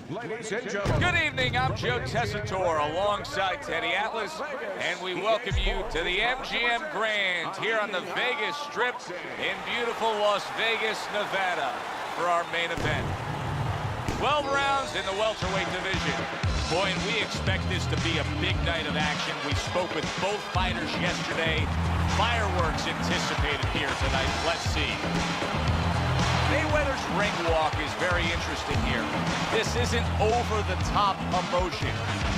Ladies and gentlemen. Good evening, I'm Joe Tessitore alongside Teddy Atlas, and we welcome you to the MGM Grand here on the Vegas Strip in beautiful Las Vegas, Nevada for our main event. 12 rounds in the welterweight division. Boy, and we expect this to be a big night of action. We spoke with both fighters yesterday. Fireworks anticipated here tonight. Let's see. Mayweather's ring walk is very interesting here. This isn't over-the-top emotion.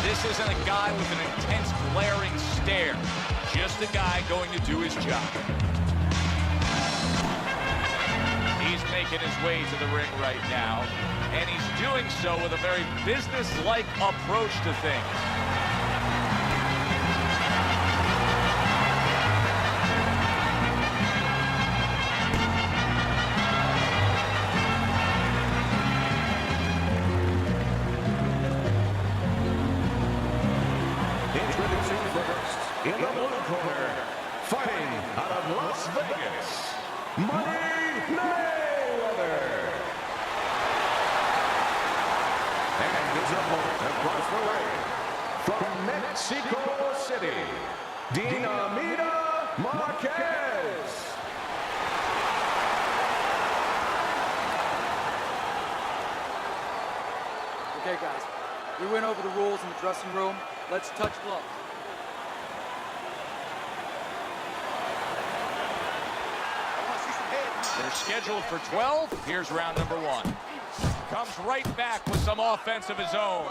This isn't a guy with an intense, glaring stare. Just a guy going to do his job. He's making his way to the ring right now, and he's doing so with a very business-like approach to things. Introducing first, in the blue corner, fighting out of Las Vegas, Mayweather. And his opponent across the ring, from Mexico City, Dinamita Marquez. Okay, guys, we went over the rules in the dressing room. Let's touch gloves. They're scheduled for 12. Here's round number 1. Comes right back with some offense of his own.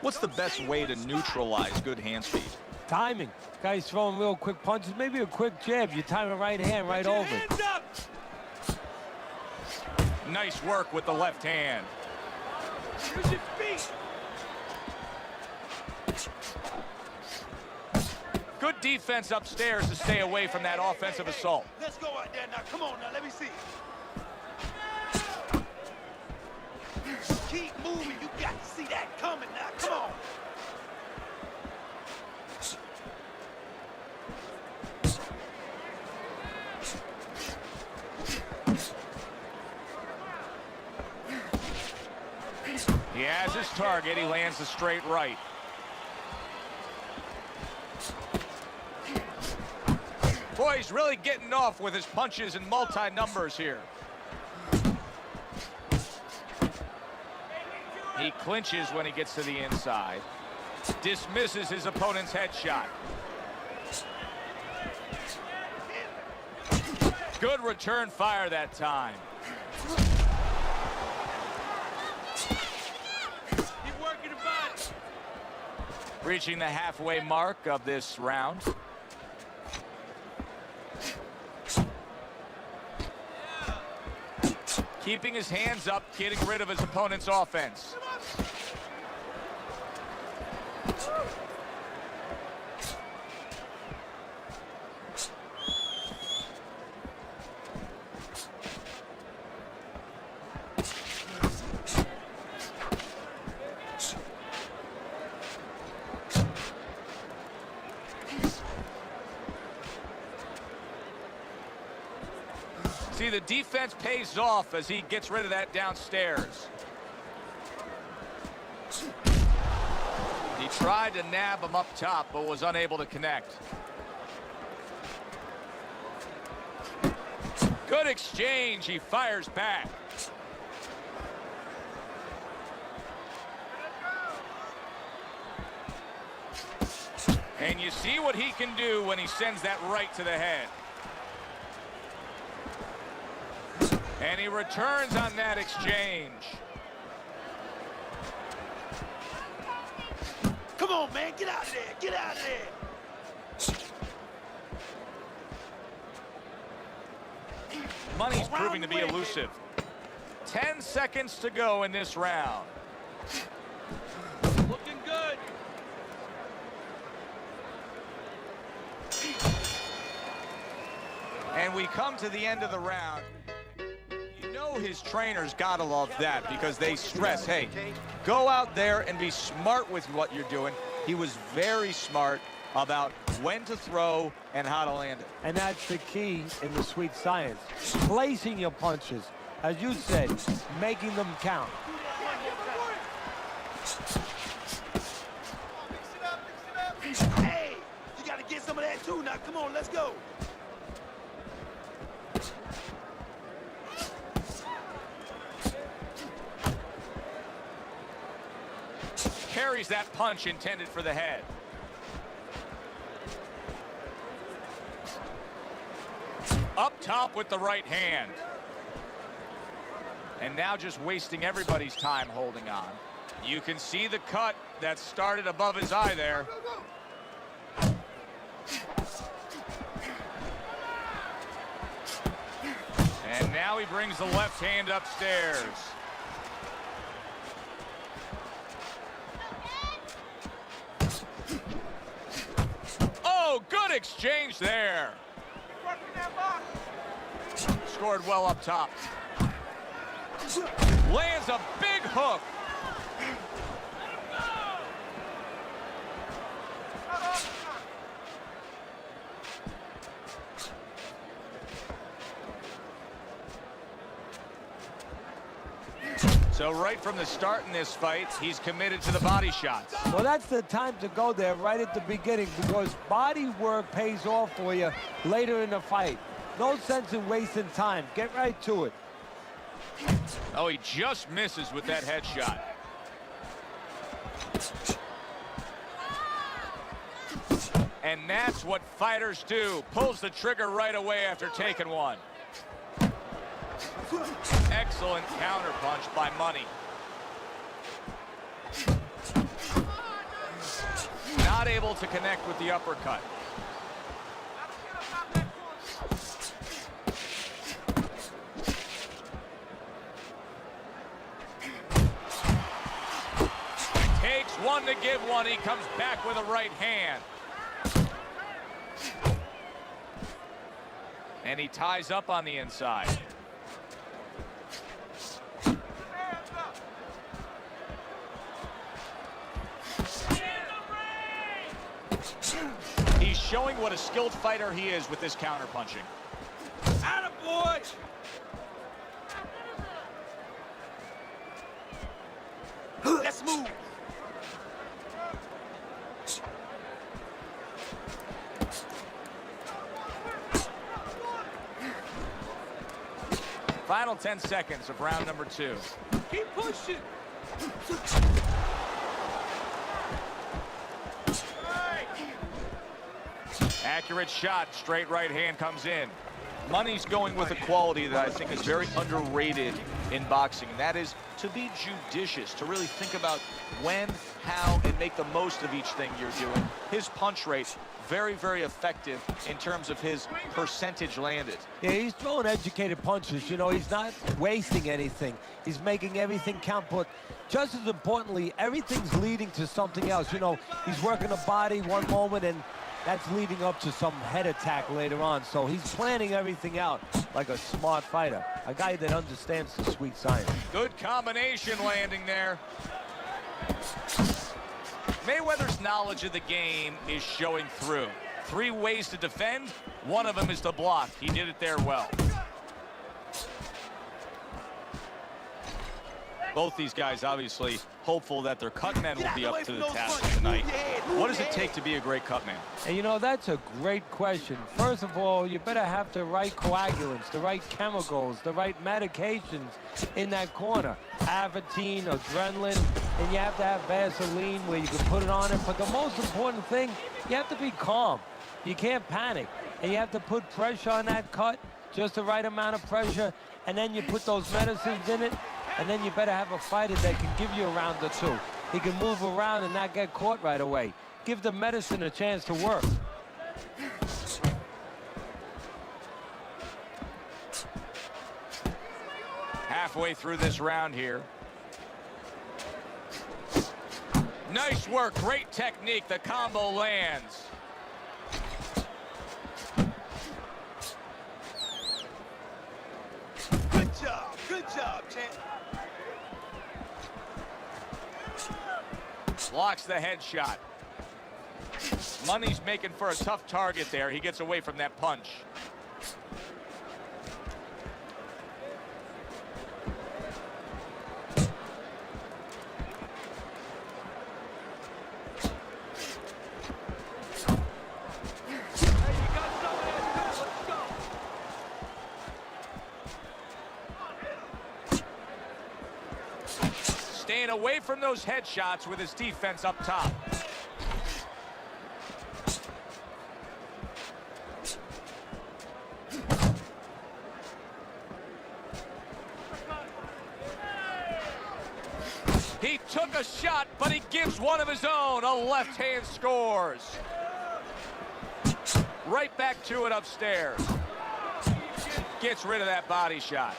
What's the best way to neutralize good hand speed? Timing. Guys throwing real quick punches, maybe a quick jab. You time the right hand right over. Nice work with the left hand. Use your feet. Good defense upstairs to stay away from that offensive assault. Let's go out there now. Come on now. Let me see. Keep moving. You got to see that coming now. Come on. He has his target. He lands the straight right. Boy, he's really getting off with his punches and multi-numbers here. He clinches when he gets to the inside. Dismisses his opponent's headshot. Good return fire that time. Reaching the halfway mark of this round. Keeping his hands up, getting rid of his opponent's offense. See, the defense pays off as he gets rid of that downstairs. He tried to nab him up top, but was unable to connect. Good exchange. He fires back. And you see what he can do when he sends that right to the head. And he returns on that exchange. Come on, man. Get out of there. Get out of there. 's proving to be elusive. 10 seconds to go in this round. Looking good. And we come to the end of the round. His trainers gotta love that because they stress, hey, go out there and be smart with what you're doing. He was very smart about when to throw and how to land it. And that's the key in the sweet science. Placing your punches, as you said, making them count. Hey, you got to get some of that too. Now, come on, let's go. Carries that punch intended for the head. Up top with the right hand. And now just wasting everybody's time holding on. You can see the cut that started above his eye there. And now he brings the left hand upstairs. Oh, good exchange there. Scored well up top. Lands a big hook. So right from the start in this fight, he's committed to the body shots. Well, that's the time to go there right at the beginning, because body work pays off for you later in the fight. No sense in wasting time. Get right to it. Oh, he just misses with that headshot. And that's what fighters do. Pulls the trigger right away after taking one. Excellent counterpunch by Money. Not able to connect with the uppercut. Takes one to give one. He comes back with a right hand. And he ties up on the inside. He's showing what a skilled fighter he is with this counterpunching. Attaboy! Let's move. Final 10 seconds of round number 2. Keep pushing. Accurate shot, straight right hand comes in. Money's going with a quality that I think is very underrated in boxing, and that is to be judicious, to really think about when, how, and make the most of each thing you're doing. His punch rate, very, very effective in terms of his percentage landed. Yeah, he's throwing educated punches. You know, he's not wasting anything. He's making everything count, but just as importantly, everything's leading to something else. You know, he's working the body one moment, and that's leading up to some head attack later on. So he's planning everything out like a smart fighter, a guy that understands the sweet science. Good combination landing there. Mayweather's knowledge of the game is showing through. 3 ways to defend. One of them is to block. He did it there well. Both these guys obviously hopeful that their cut men will be up to the task tonight. What does it take to be a great cut man? And you know, that's a great question. First of all, you better have the right coagulants, the right chemicals, the right medications in that corner. Avatine, adrenaline, and you have to have Vaseline where you can put it on it. But the most important thing, you have to be calm. You can't panic. And you have to put pressure on that cut, just the right amount of pressure, and then you put those medicines in it. And then you better have a fighter that can give you a round or 2. He can move around and not get caught right away. Give the medicine a chance to work. Halfway through this round here. Nice work, great technique. The combo lands. Good job, champ. Blocks the headshot. Money's making for a tough target there. He gets away from that punch. Staying away from those headshots with his defense up top. He took a shot, but he gives one of his own. A left hand scores. Right back to it upstairs. Gets rid of that body shot.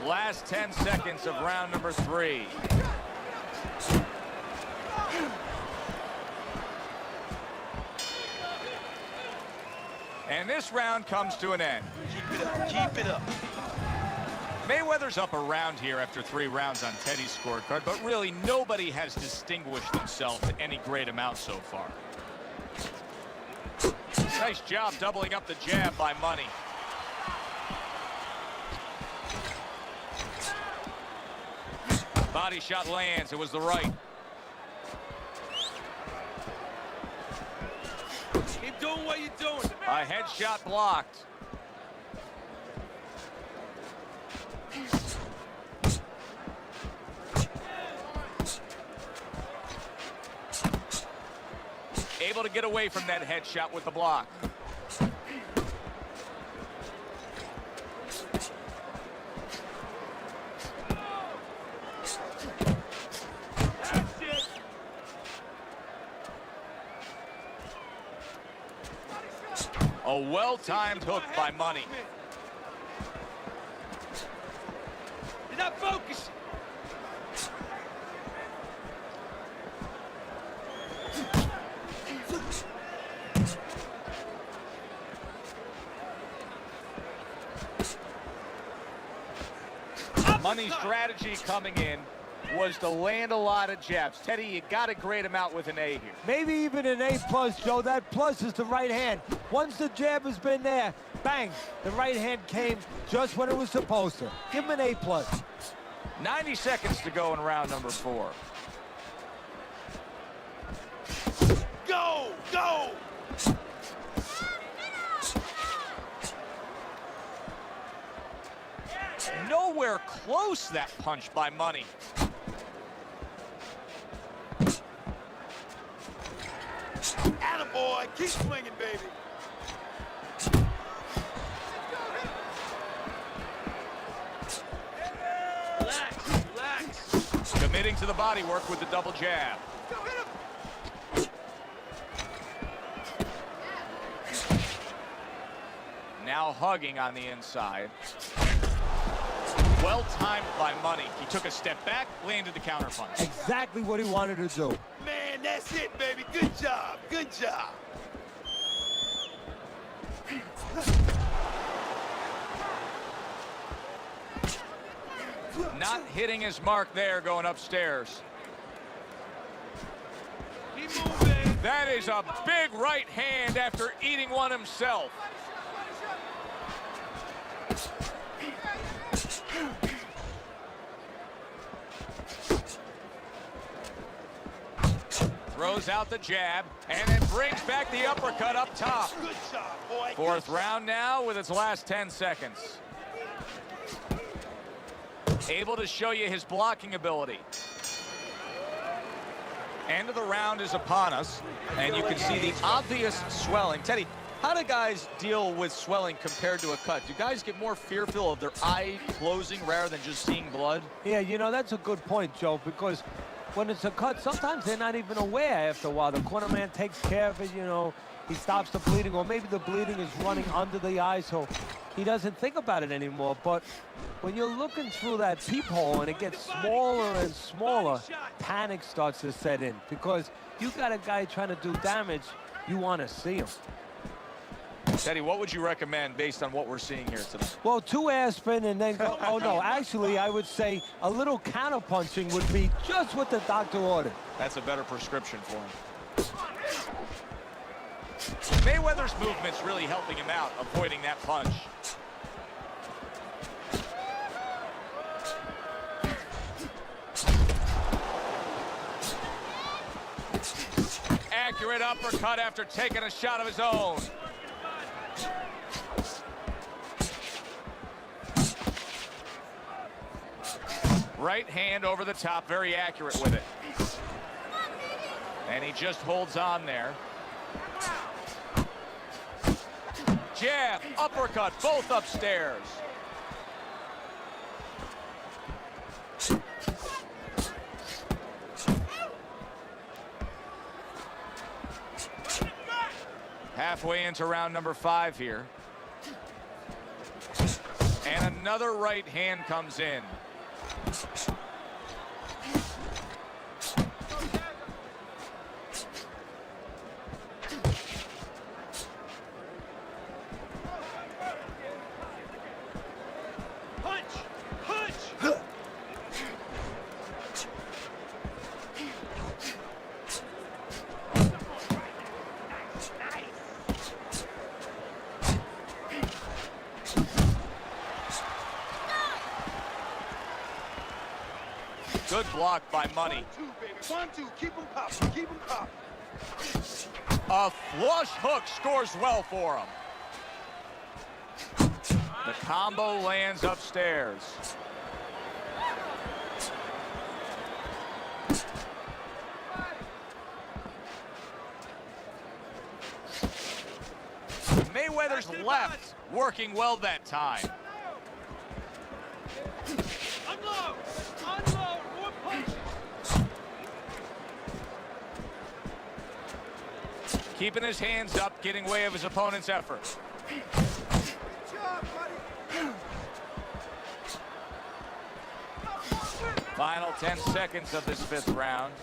Last 10 seconds of round number 3. And this round comes to an end. Keep it up. Keep it up. Mayweather's up around here after 3 rounds on Teddy's scorecard, but really nobody has distinguished himself to any great amount so far. Nice job doubling up the jab by Money. Body shot lands. It was the right. Keep doing what you're doing. A headshot blocked. Able to get away from that headshot with the block. A well-timed hook by Money. You're not focusing. Money's strategy coming in was to land a lot of jabs. Teddy, you got to grade him out with an A here. Maybe even an A+, Joe. That plus is the right hand. Once the jab has been there, bang, the right hand came just when it was supposed to. Give him an A+. 90 seconds to go in round number 4. Go! Go! Nowhere close, that punch by Money. Attaboy! Keep swinging, baby. Relax, relax. Committing to the body work with the double jab. Now hugging on the inside. Well timed by Money. He took a step back, landed the counter punch. Exactly what he wanted to do. Man, that's it, baby. Good job. Good job. Not hitting his mark there, going upstairs. Keep moving. That is a big right hand after eating one himself. Throws out the jab and then brings back the uppercut up top. Good job, boy. Fourth round now with its last 10 seconds. Able to show you his blocking ability. End of the round is upon us, and you can see the obvious swelling. Teddy, how do guys deal with swelling compared to a cut? Do guys get more fearful of their eye closing rather than just seeing blood? Yeah, you know, that's a good point, Joe, because when it's a cut, sometimes they're not even aware after a while. The corner man takes care of it, you know, he stops the bleeding, or maybe the bleeding is running under the eye, so he doesn't think about it anymore. But when you're looking through that peephole and it gets smaller and smaller, panic starts to set in, because you got a guy trying to do damage, you want to see him. Teddy, what would you recommend based on what we're seeing here tonight? Well, 2 aspirin and then go. Oh, no, actually, I would say a little counter-punching would be just what the doctor ordered. That's a better prescription for him. Mayweather's movement's really helping him out, avoiding that punch. Accurate uppercut after taking a shot of his own. Right hand over the top, very accurate with it. And he just holds on there. Jab, uppercut, both upstairs. Halfway into round number 5 here. And another right hand comes in. Good block by Money. 1, 2, keep him popping, keep him popping. A flush hook scores well for him. The combo lands upstairs. Mayweather's left working well that time. Unload! Unload! More punches! Keeping his hands up, getting way of his opponent's effort. Good job, buddy! Final 10 seconds of this 5th round.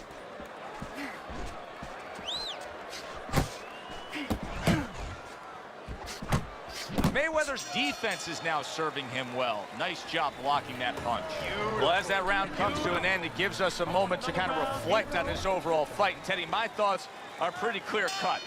Mayweather's defense is now serving him well. Nice job blocking that punch. Well, as that round comes to an end, it gives us a moment to kind of reflect on this overall fight. And Teddy, my thoughts are pretty clear cut.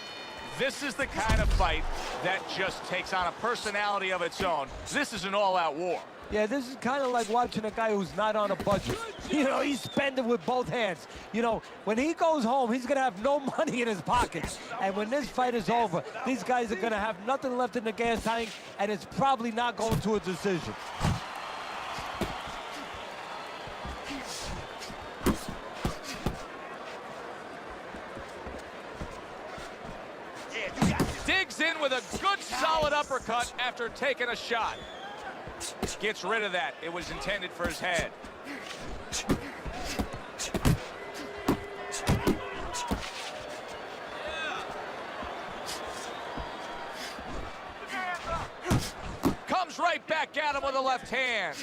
This is the kind of fight that just takes on a personality of its own. This is an all-out war. Yeah, this is kind of like watching a guy who's not on a budget. You know, he's spending with both hands. You know, when he goes home, he's going to have no money in his pockets. And when this fight is over, these guys are going to have nothing left in the gas tank, and it's probably not going to a decision. Digs in with a good solid uppercut after taking a shot. Gets rid of that. It was intended for his head. Comes right back at him with a left hand.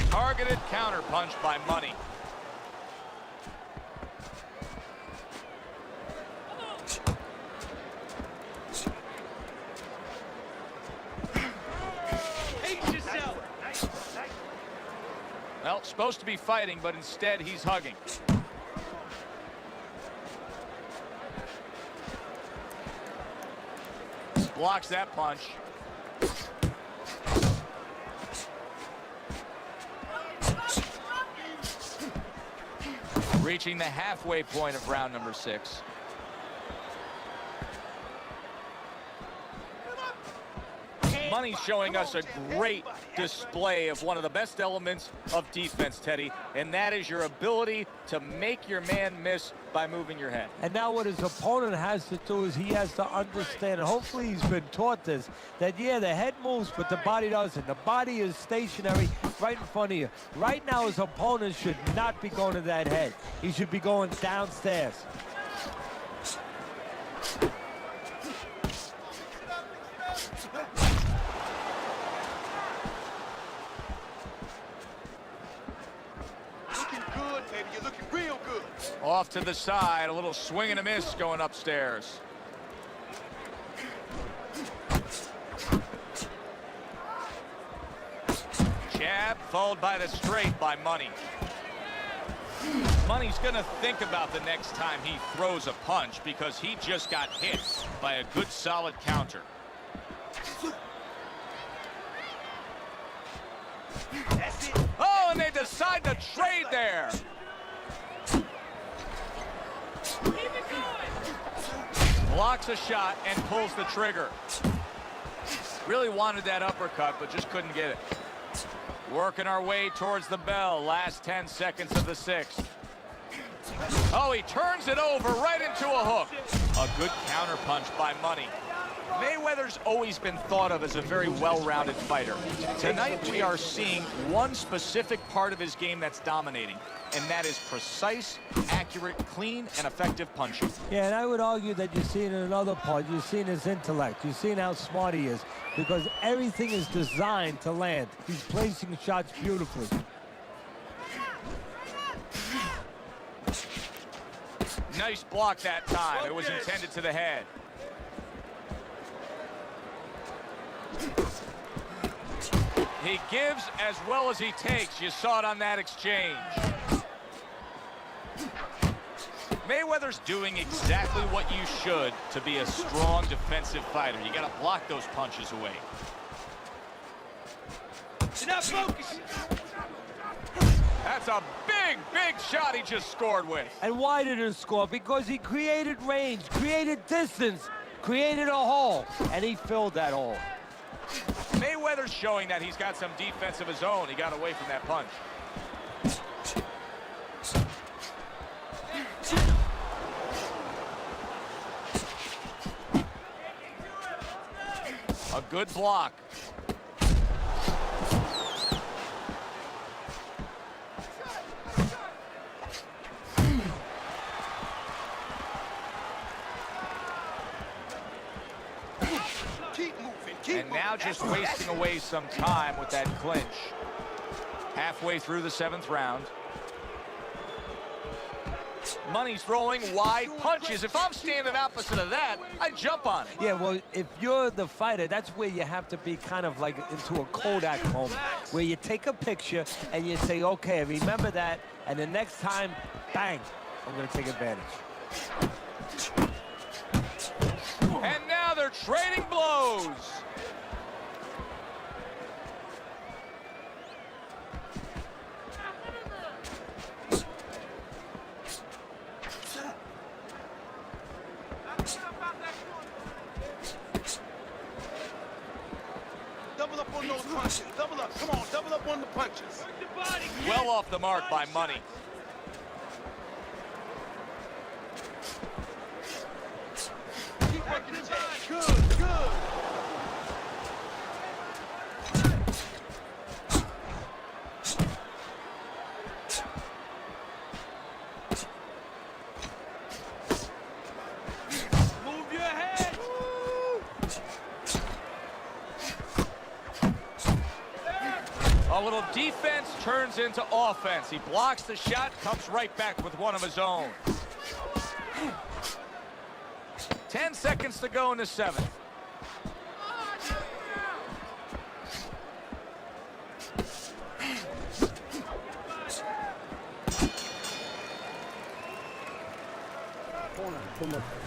Targeted counter punch by Money. Well, supposed to be fighting, but instead he's hugging. Blocks that punch. Reaching the halfway point of round number 6. Money showing us a great display of one of the best elements of defense, Teddy, and that is your ability to make your man miss by moving your head. And now what his opponent has to do is he has to understand, and hopefully he's been taught this, that yeah, the head moves, but the body doesn't. The body is stationary right in front of you. Right now his opponent should not be going to that head. He should be going downstairs. Off to the side, a little swing and a miss going upstairs. followed by the straight by Money. Money's going to think about the next time he throws a punch because he just got hit by a good solid counter. Oh, and they decide to trade there. Blocks a shot and pulls the trigger. Really wanted that uppercut, but just couldn't get it. Working our way towards the bell. Last 10 seconds of the sixth. Oh, he turns it over right into a hook. A good counter punch by Money. Mayweather's always been thought of as a very well-rounded fighter. Tonight we are seeing one specific part of his game that's dominating, and that is precise, accurate, clean, and effective punching. Yeah, and I would argue that you're seeing another part. You're seeing his intellect. You're seeing how smart he is, because everything is designed to land. He's placing shots beautifully. Nice block that time. It was intended to the head. He gives as well as he takes. You saw it on that exchange. Mayweather's doing exactly what you should to be a strong defensive fighter. You got to block those punches away. You're not focusing. That's a big, big shot he just scored with. And why did he score? Because he created range, created distance, created a hole, and he filled that hole. Mayweather's showing that he's got some defense of his own. He got away from that punch. A good block. And now just wasting away some time with that clinch. Halfway through the 7th round. Money's throwing wide punches. If I'm standing opposite of that, I jump on it. Yeah, well, if you're the fighter, that's where you have to be kind of like into a Kodak moment, where you take a picture and you say, okay, remember that, and the next time, bang, I'm going to take advantage. And now they're trading blows. Double up on those punches. Double up. Come on, double up on the punches. Well off the mark by Money. Keep working the jab. Good, good. Move your head. A little defense turns into offense. He blocks the shot, comes right back with one of his own. 10 seconds to go in the 7th.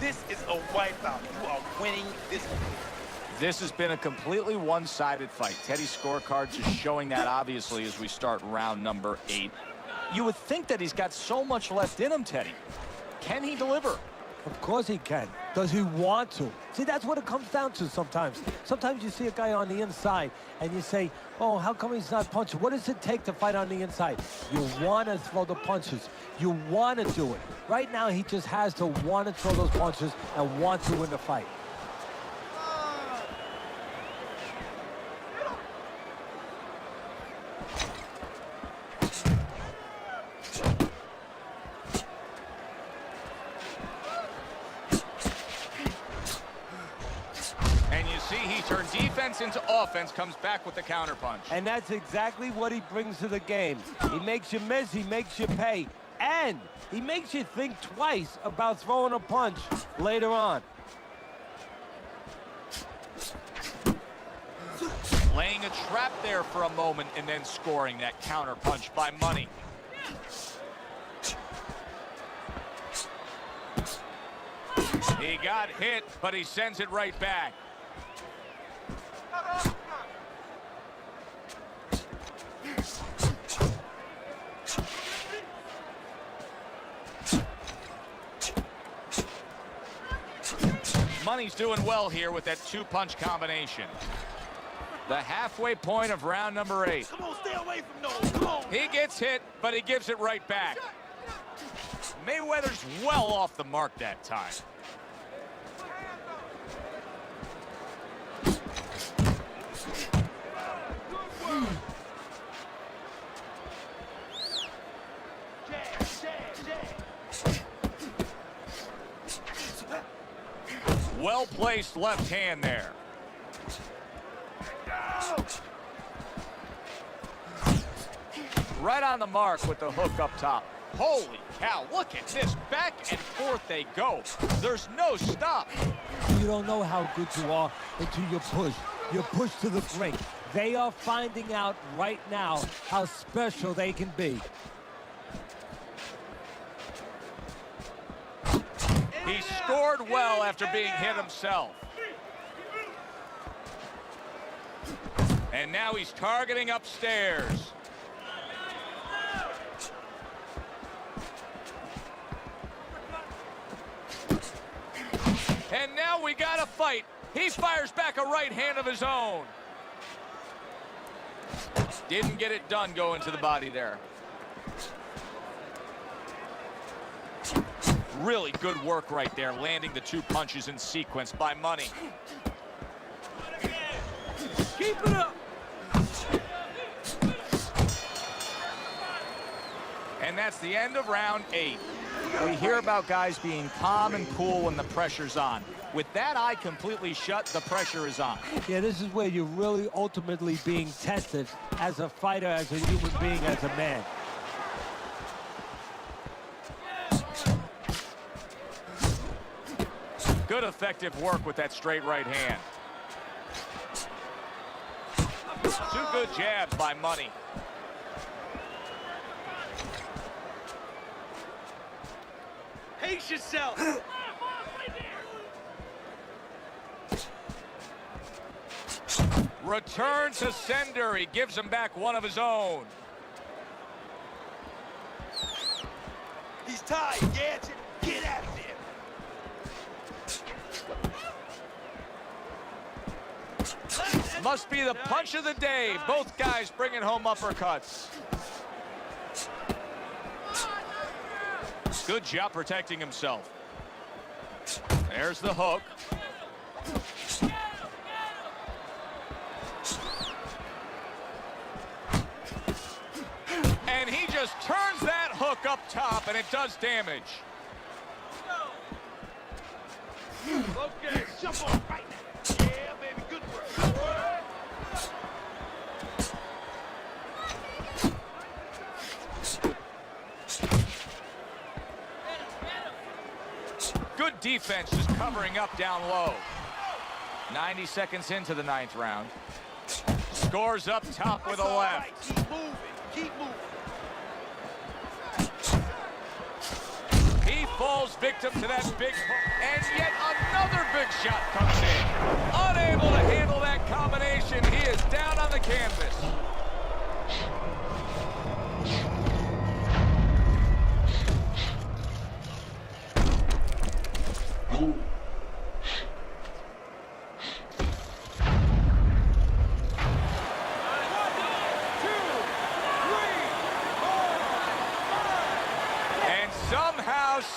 This is a wipeout. You are winning this. This has been a completely one-sided fight. Teddy's scorecard is showing that, obviously, as we start round number 8. You would think that he's got so much left in him, Teddy. Can he deliver? Of course he can. Does he want to? See, that's what it comes down to sometimes. Sometimes you see a guy on the inside and you say, oh, how come he's not punching? What does it take to fight on the inside? You want to throw the punches. You want to do it. Right now, he just has to want to throw those punches and want to win the fight. Turn defense into offense, comes back with the counterpunch. And that's exactly what he brings to the game. He makes you miss, he makes you pay, and he makes you think twice about throwing a punch later on. Laying a trap there for a moment and then scoring that counter punch by Money. He got hit, but he sends it right back. Money's doing well here with that two-punch combination. The halfway point of round number 8. Come on, stay away from those. Come on. He gets hit, but he gives it right back. Mayweather's well off the mark that time. Well-placed left hand there. Right on the mark with the hook up top. Holy cow, look at this. Back and forth they go. There's no stop. You don't know how good you are until you push. You push to the brink. They are finding out right now how special they can be. He scored well after being hit himself. And now he's targeting upstairs. And now we got a fight. He fires back a right hand of his own. Didn't get it done going to the body there. Really good work right there, landing the two punches in sequence by Money. Keep it up. And that's the end of round 8. We hear about guys being calm and cool when the pressure's on. With that eye completely shut, the pressure is on. Yeah, this is where you're really ultimately being tested as a fighter, as a human being, as a man. Good effective work with that straight right hand. Two good jabs by Money. Pace yourself. Return to sender. He gives him back one of his own. He's tired, Gadget. Get out of there. Must be the punch of the day. Both guys bringing home uppercuts. Good job protecting himself. There's the hook. And he just turns that hook up top, and it does damage. Okay, jump on right now. Yeah, baby, good work. Good defense, just covering up down low. 90 seconds into the 9th round. Scores up top with a left. Keep moving. Keep moving. He falls victim to that big hook, and yet another big shot comes in. Unable to handle that combination, he is down on the canvas.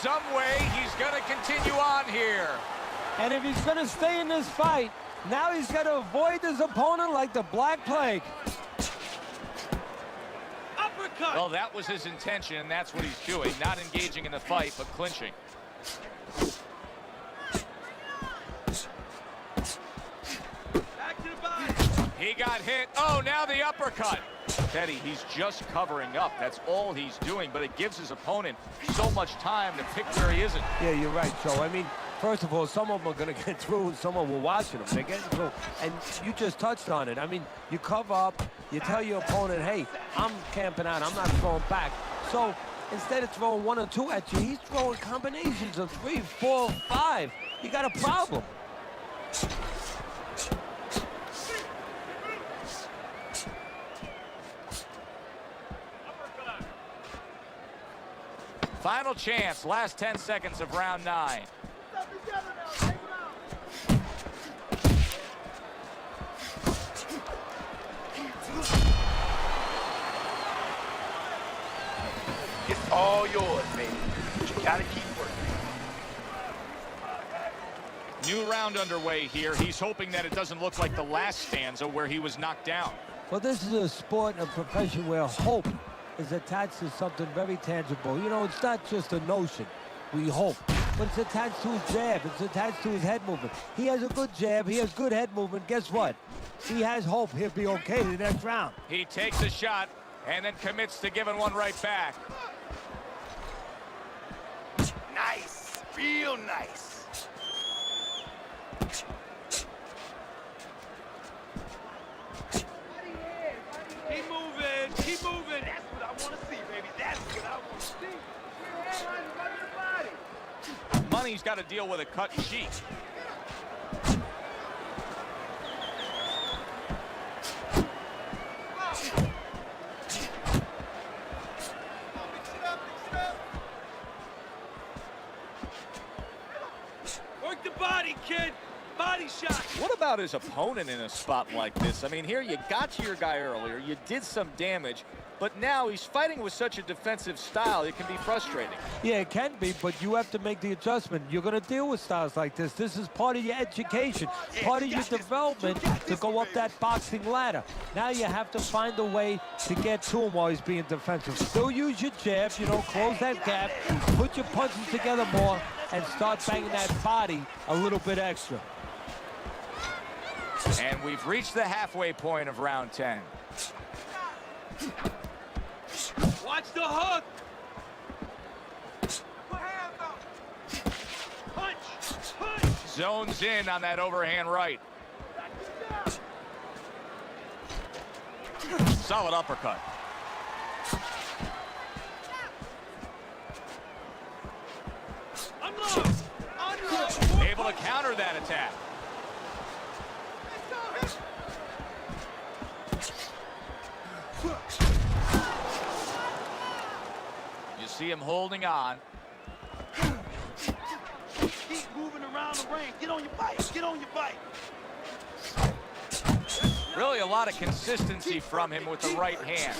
Some way he's going to continue on here. And if he's going to stay in this fight, now he's got to avoid his opponent like the Black Plague. Uppercut. Well, that was his intention, and that's what he's doing. Not engaging in the fight, but clinching. Back to the body. He got hit. Oh, now the uppercut. Teddy, he's just covering up. That's all he's doing, but it gives his opponent so much time to pick where he isn't. Yeah, you're right, Joe. I mean, first of all, some of them are going to get through, and some of them are watching them. They're getting through. And you just touched on it. I mean, you cover up, you tell your opponent, hey, I'm camping out, I'm not throwing back. So instead of throwing 1 or 2 at you, he's throwing combinations of 3, 4, 5. You got a problem. Final chance, last 10 seconds of round 9. It's all yours, baby. But you gotta keep working. New round underway here. He's hoping that it doesn't look like the last stanza where he was knocked down. Well, this is a sport and a profession where hope is attached to something very tangible. You know, it's not just a notion, we hope, but it's attached to his jab, it's attached to his head movement. He has a good jab, he has good head movement. Guess what? He has hope he'll be okay the next round. He takes a shot and then commits to giving one right back. Nice, real nice. Keep moving, keep moving. That's what I want to see, baby. That's what I want to see. Money's got to deal with a cut cheek. Work the body, kid. Body shot. What about his opponent in a spot like this? I mean, here you got to your guy earlier, you did some damage, but now he's fighting with such a defensive style, it can be frustrating. Yeah, it can be, but you have to make the adjustment. You're going to deal with styles like this. This is part of your education, part of your development to go up that boxing ladder. Now you have to find a way to get to him while he's being defensive. Still use your jab, you know, close that gap, put your punches together more, and start banging that body a little bit extra. And we've reached the halfway point of round 10. Watch the hook. Put hands up. Punch. Punch. Zones in on that overhand right. Solid uppercut. Unload. Unload. Able to counter that attack. You see him holding on. Keep moving around the ring. Get on your bike. Get on your bike. Really a lot of consistency from him with the right hand.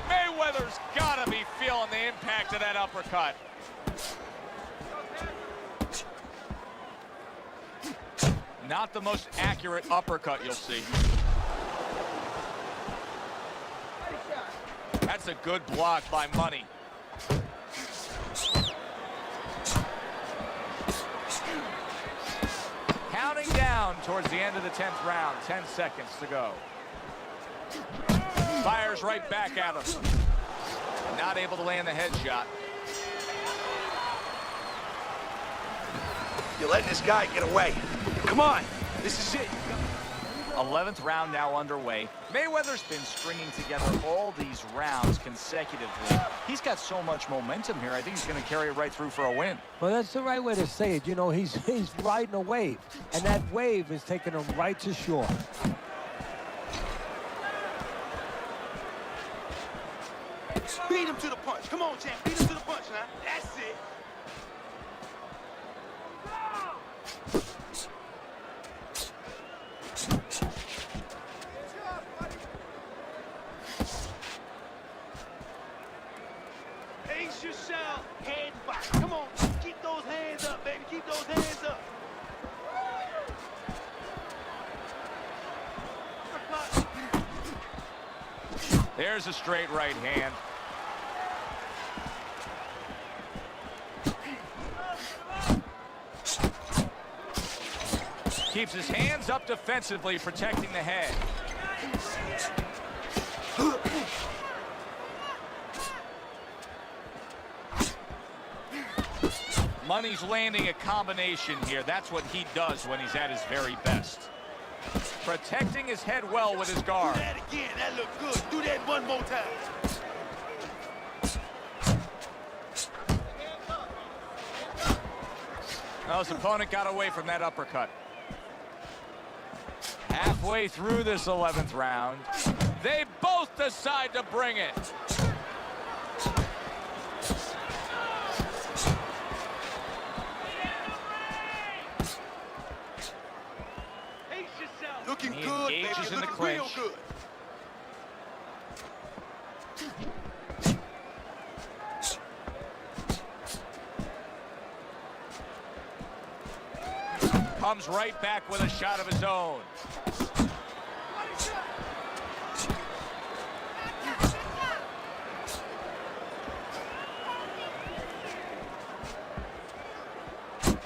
Mayweather's gotta be feeling the impact of that uppercut. Not the most accurate uppercut you'll see. That's a good block by Money. Counting down towards the end of the 10th round. 10 seconds to go. Fires right back at him. Not able to land the headshot. You're letting this guy get away. Come on. This is it. 11th round now underway. Mayweather's been stringing together all these rounds consecutively. He's got so much momentum here. I think he's going to carry it right through for a win. Well, that's the right way to say it. You know, he's riding a wave, and that wave is taking him right to shore. Beat him to the punch. Come on, champ. Beat him to the punch now. That's it. Ace yourself. Head back. Come on. Keep those hands up, baby. Keep those hands up. There's a straight right hand. Keeps his hands up defensively, protecting the head. Money's landing a combination here. That's what he does when he's at his very best. Protecting his head well with his guard. Do that again. That looked good. Do that one more time. Well, his opponent got away from that uppercut. Halfway through this 11th round, they both decide to bring it. Pace yourself. Looking He good, baby. engages in the looking real clinch. good. Comes right back with a shot of his own.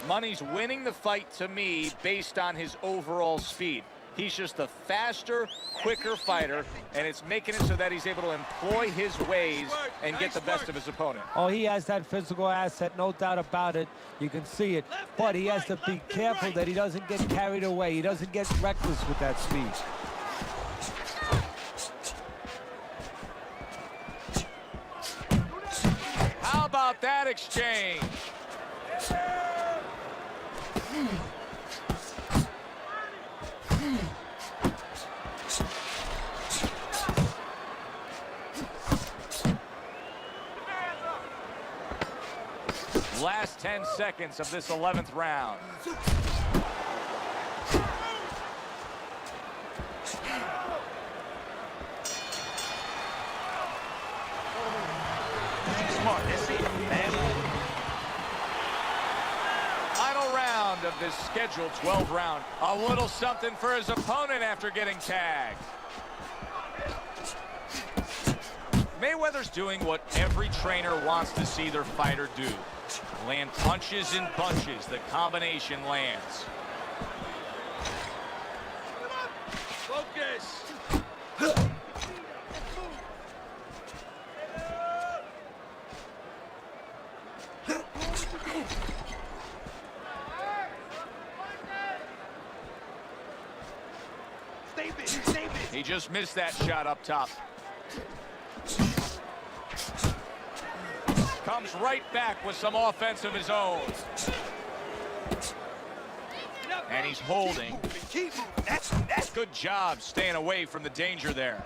Money's winning the fight to me based on his overall speed. He's just a faster, quicker fighter, and it's making it so that he's able to employ his ways and get the best of his opponent. Oh, he has that physical asset, no doubt about it. You can see it. But he has to be careful that he doesn't get carried away. He doesn't get reckless with that speed. How about that exchange? Last 10 seconds of this 11th round. Smart. That's it, man. Final round of this scheduled 12 round. A little something for his opponent after getting tagged. Mayweather's doing what every trainer wants to see their fighter do. Land punches in bunches. The combination lands. Focus. Stay busy, stay busy. He just missed that shot up top. Comes right back with some offense of his own. And he's holding. Keep moving. That's Good job staying away from the danger there.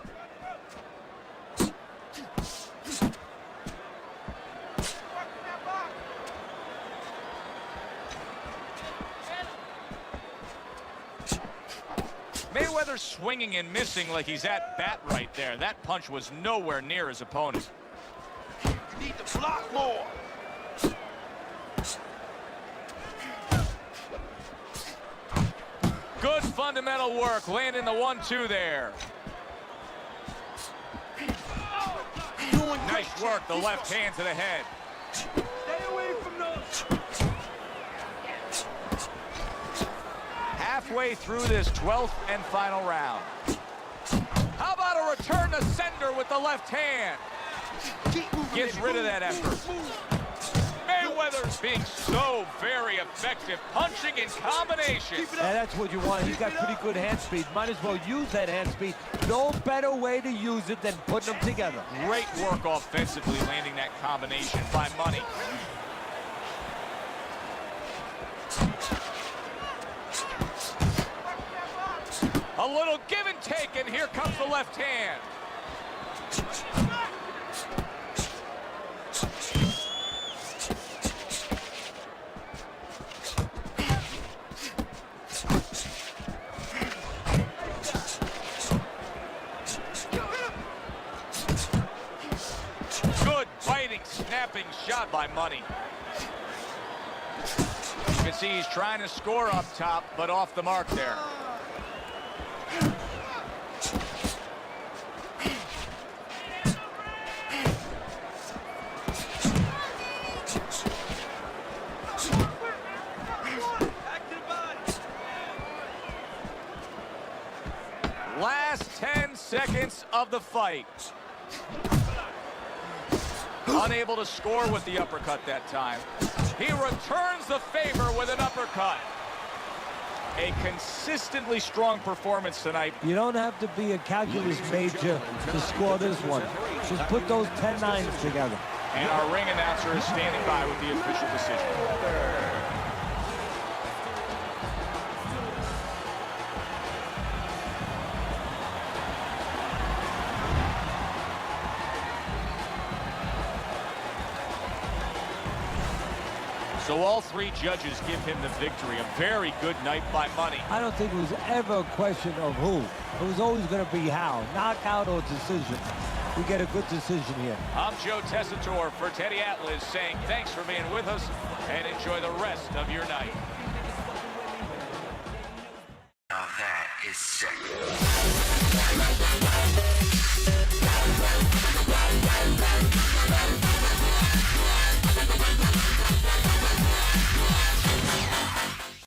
Mayweather swinging and missing like he's at bat right there. That punch was nowhere near his opponent. need to block more. Good fundamental work, landing the 1-2 there. Nice work, the left hand to the head. Stay away from those. Halfway through this 12th and final round. How about a return to sender with the left hand? Gets rid of that effort. Mayweather's being so very effective, punching in combination. And that's what you want. He's got pretty good hand speed. Might as well use that hand speed. No better way to use it than putting them together. Great work offensively, landing that combination by Money. A little give and take, and here comes the left hand. Good biting, snapping shot by Money. You can see he's trying to score up top, but off the mark there. of the fight. Unable to score with the uppercut that time. He returns the favor with an uppercut. A consistently strong performance tonight. You don't have to be a calculus major to score this one. Just put those 10-9s together. And our ring announcer is standing by with the official decision. So all three judges give him the victory. A very good night by money. I don't think it was ever a question of who. It was always going to be how. Knockout or decision. We get a good decision here. I'm Joe Tessitore for Teddy Atlas saying thanks for being with us and enjoy the rest of your night. Now that is sick.